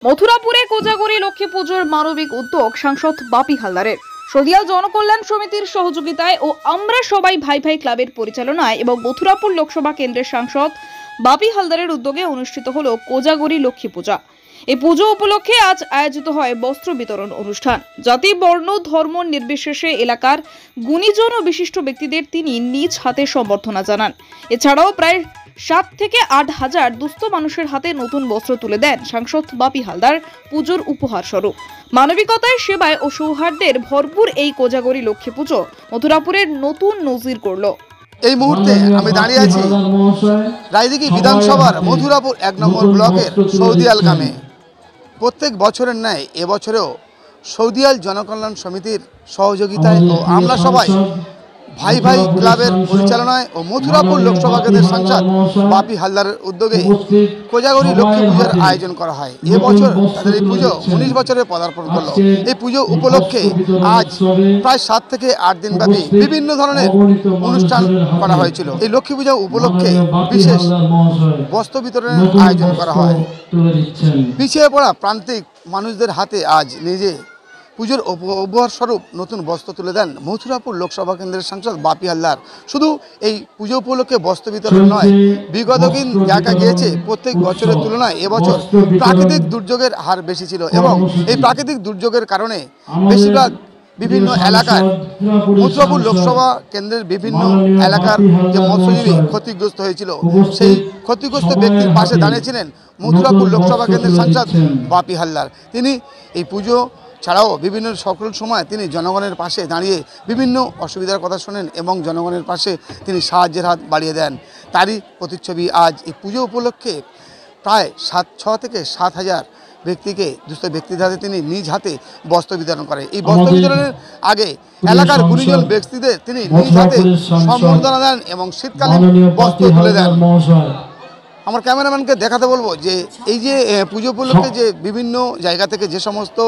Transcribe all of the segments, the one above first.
মথুরাপুরে কোজাগরি লক্ষ্মী পুজোর মানবিক উদ্যোগ সাংসদ বাপি হালদারের। সদিয়াল জনকল্যাণ সমিতির সহযোগিতায় ও আমরা সবাই ভাই ভাই ক্লাবের পরিচালনায় এবং মথুরাপুর লোকসভা কেন্দ্রের সাংসদ বাপি হালদারের উদ্যোগে অনুষ্ঠিত হলো কোজাগরি লক্ষ্মী পূজা। এই পুজো উপলক্ষে আজ আয়োজিত হয় বস্ত্র বিতরণ অনুষ্ঠান। জাতি, বর্ণ, ধর্ম নির্বিশেষে এলাকার গুণীজন ও বিশিষ্ট ব্যক্তিদের তিনি নিজ হাতে সম্বর্ধনা জানান। এছাড়াও প্রায় 7 থেকে 8 হাজার দুস্থ মানুষের হাতে নতুন বস্ত্র তুলে দেন সাংসদ বাপি হালদার পুজোর উপহার স্বরূপ। মানবিকতায়, সেবায় ও সৌহার্দ্যের ভরপুর এই কোজাগরি লক্ষ্মী পুজো মথুরাপুরের নতুন নজির করল। এই মুহূর্তে আমি দাঁড়িয়ে আছি রায়দিঘি বিধানসভার মথুরাপুর 1 নম্বর ব্লকের সৌদিয়াল গ্রামে। প্রত্যেক বছরের ন্যায় এবছরেও সৌদিয়াল জনকল্যাণ সমিতির সহযোগিতায় ও আমরা সবাই ভাই ভাই ক্লাবের পরিচালনায় ও মথুরাপুর লোকসভা কেন্দ্রের সাংসদ বাপি হালদারের উদ্যোগে কোজাগরি লক্ষ্মী পুজোর আয়োজন করা হয়। এবছর তাদের এই পুজো 19 বছরে পদার্পণ করলো। এই পুজো উপলক্ষে আজ প্রায় 7 থেকে 8 দিন ব্যাপী বিভিন্ন ধরনের অনুষ্ঠান করা হয়েছিল। এই লক্ষ্মী পূজা উপলক্ষে বিশেষ বস্ত্র বিতরণের আয়োজন করা হয়। পিছিয়ে পড়া প্রান্তিক মানুষদের হাতে আজ নিজে পুজোর উপহার স্বরূপ নতুন বস্ত্র তুলে দেন মথুরাপুর লোকসভা কেন্দ্রের সাংসদ বাপি হালদার। শুধু এই পুজো উপলক্ষে বস্ত্র বিতরণ নয়, বিগত দিন দেখা গিয়েছে প্রত্যেক বছরের তুলনায় এবছর প্রাকৃতিক দুর্যোগের হার বেশি ছিল এবং এই প্রাকৃতিক দুর্যোগের কারণে বেশিরভাগ বিভিন্ন এলাকার মথুরাপুর লোকসভা কেন্দ্রের বিভিন্ন এলাকার যে মৎস্যজীবী ক্ষতিগ্রস্ত হয়েছিল, সেই ক্ষতিগ্রস্ত ব্যক্তির পাশে দাঁড়িয়েছিলেন মথুরাপুর লোকসভা কেন্দ্রের সাংসদ বাপি হালদার। তিনি এই পুজো ছাড়াও বিভিন্ন সকল সময় তিনি জনগণের পাশে দাঁড়িয়ে বিভিন্ন অসুবিধার কথা শোনেন এবং জনগণের পাশে তিনি সাহায্যের হাত বাড়িয়ে দেন। তারই প্রতিচ্ছবি আজ এই পুজো উপলক্ষে প্রায় 6 থেকে 7 হাজার ব্যক্তিকে, দুস্থ ব্যক্তিদের হাতে তিনি নিজ হাতে বস্ত্র বিতরণ করেন। এই বস্ত্র বিতরণের আগে এলাকার গুণীজন ব্যক্তিদের তিনি নিজ হাতে সম্বর্ধনা দেন এবং শীতকালীন বস্ত্র তুলে দেন। আমার ক্যামেরাম্যানকে দেখাতে বলবো যে এই যে পুজো উপলক্ষে যে বিভিন্ন জায়গা থেকে যে সমস্ত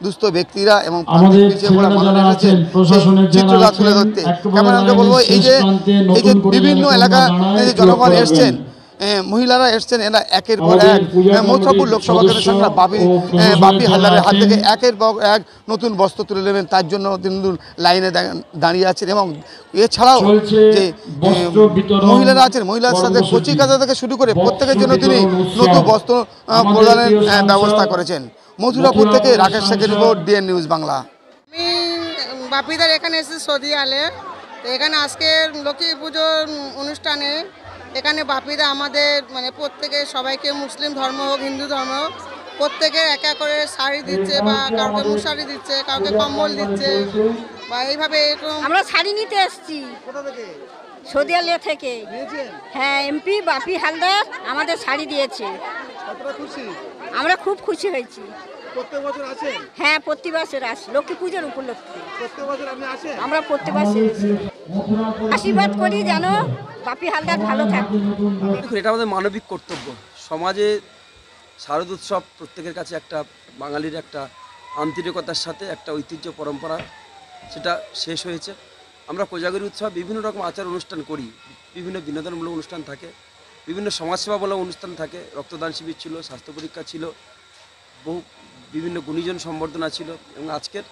দুস্থ ব্যক্তিরা এবং পিছিয়ে পড়া মানুষ এসেছেন সেই চিত্রটা তুলে ধরতে। ক্যামেরাম্যানকে বলবো এই যে বিভিন্ন এলাকা যে জনগণ এসছেন, মহিলারা এসছেন, এরা একের পর এক মথুরাপুর লোকসভা কেন্দ্রের সাংসদ বাপি হালদারের হাত থেকে একের পর এক নতুন বস্ত্র তুলে নেবেন। তার জন্য তিনি লাইনে দাঁড়িয়ে আছেন এবং এছাড়াও যে মহিলারা আছেন, মহিলার সাথে কচি কাঁচা থেকে শুরু করে প্রত্যেকের জন্য তিনি নতুন বস্ত্র প্রদানের ব্যবস্থা করেছেন। মথুরাপুর থেকে রাকেশ শেখের রিপোর্ট, ডিএন নিউজ বাংলা। আমি বাপিদার এখানে এসেছি সৌদিয়ালে। তো এখানে আজকে লক্ষ্মী পুজোর অনুষ্ঠানে এখানে বাপিদা আমাদের প্রত্যেকে সবাইকে, মুসলিম ধর্ম হোক হিন্দু ধর্ম হোক, প্রত্যেকের একা করে শাড়ি দিচ্ছে বা কাউকে মশারি দিচ্ছে, কাউকে কম্বল দিচ্ছে বা এইভাবে এরকম। আমরা শাড়ি নিতে এসেছি সৌদিয়ালে থেকে। হ্যাঁ, এমপি বাপি হালদার আমাদের শাড়ি দিয়েছে। আমরা খুব খুশি হয়েছি। প্রত্যেক বছর আসেন? হ্যাঁ, প্রতি বছর আসি লক্ষ্মী পুজোর উপলক্ষে। প্রত্যেক বছর আপনি আসেন? আমরা প্রতি বছর আশীর্বাদ করি যেন বাপি হালদার ভালো থাকে। এটা আমাদের মানবিক কর্তব্য। সমাজে শারদোৎসব প্রত্যেকের কাছে একটা বাঙালির একটা আন্তরিকতার সাথে একটা ঐতিহ্য পরম্পরা, সেটা শেষ হয়েছে। আমরা কোজাগরি উৎসব বিভিন্ন রকম আচার অনুষ্ঠান করি, বিভিন্ন বিনোদনমূলক অনুষ্ঠান থাকে, বিভিন্ন সমাজসেবামূলক অনুষ্ঠান থাকে, রক্তদান শিবির ছিল, স্বাস্থ্য পরীক্ষা ছিল, বিভিন্ন গুণীজন সম্বর্ধনা ছিল এবং আজকের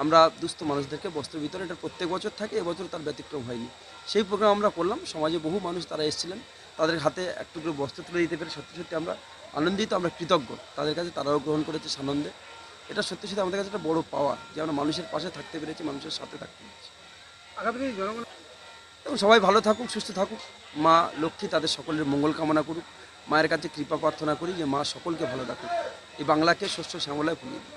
আমরা দুস্থ মানুষদেরকে বস্ত্র বিতরণ, এটা প্রত্যেক বছর থাকে, এবছর তার ব্যতিক্রম হয়নি। সেই প্রোগ্রাম আমরা করলাম। সমাজে বহু মানুষ তারা এসেছিলেন, তাদের হাতে একটু করে বস্ত্র তুলে দিতে পেরে সত্যি সত্যি আমরা আনন্দিত, আমরা কৃতজ্ঞ তাদের কাছে। তারাও গ্রহণ করেছে সানন্দে। এটা সত্যি সত্যি আমাদের কাছে একটা বড় পাওয়া যে আমরা মানুষের পাশে থাকতে পেরেছি, মানুষের সাথে থাকতে পেরেছি। এবং সবাই ভালো থাকুক, সুস্থ থাকুক। মা লক্ষ্মী তাদের সকলের মঙ্গল কামনা করুক। মায়ের কাছে কৃপা প্রার্থনা করি যে মা সকলকে ভালো রাখুক, এই বাংলাকে শস্য শ্যামলায় ভুলিয়ে দিই।